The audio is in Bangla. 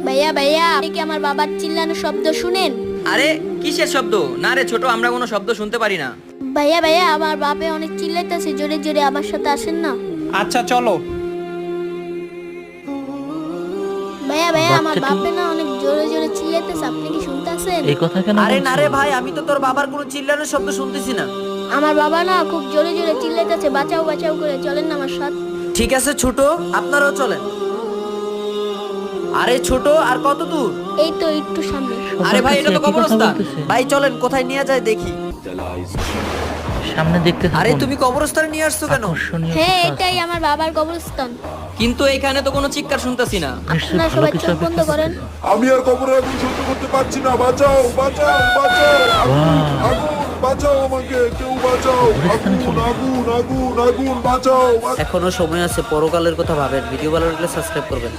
ভাইয়া ভাইয়া, আপনি কি আমার বাবার চিল্লানোর শব্দ শুনেন? আরে কিসের শব্দ? না রে ছোট, আমরা কোনো শব্দ শুনতে পারি না। ভাইয়া ভাইয়া, আমার বাপে অনেক চিল্লাইতেছে, জোরে জোরে আমার সাথে আসেন না। আচ্ছা চলো। ভাইয়া ভাইয়া, আমার বাচ্চাটি- বাপে না অনেক জোরে জোরে চিল্লাইতেছে, আপনি কি শুনতেছেন? এই কথা কেন আরে না বলছো? রে ভাই, আমি তো তোর বাবার কোনো চিল্লানোর শব্দ শুনতেছি না। আমার বাবা না খুব জোরে জোরে চিল্লাইতেছে, বাঁচাও বাঁচাও করে, চলেন না আমার সাথে। ঠিক আছে ছোট, আপনারাও চলেন। আরে ছোট, আর কত দূর? এই তো একটু সামনে। আরে ভাই, এটা তো একই কথা কবরস্থান। বলতেছে। ভাই চলেন, কোথায় নিয়ে যায় দেখি। সামনে দেখতে আরে থাকুন। তুমি কবরস্থানে নিয়ে আসছো কেন? আকর্ষণীয় হ্যাঁ, কিছু আছে। এটাই আমার বাবার কবরস্থান। কিন্তু এখানে তো কোনো চিৎকার শুনতেছি না। নিশ্চয়ই আপনারা ভালো সবাই কিছু চোখ বন্ধ অপেক্ষা করেন। করতেছে। আমি আর কবরে আগুন সহ্য করতে পারছি না, বাঁচাও বাঁচাও বাঁচাও, আগুন আগুন, বাঁচাও আমাকে, কেউ বাঁচাও, আগুন আগুন আগুন আগুন, বাঁচাও। এখনো সময় আছে, পরকালের কথা ভাবেন। ভিডিও ভালো লাগলে সাবস্ক্রাইব করবেন।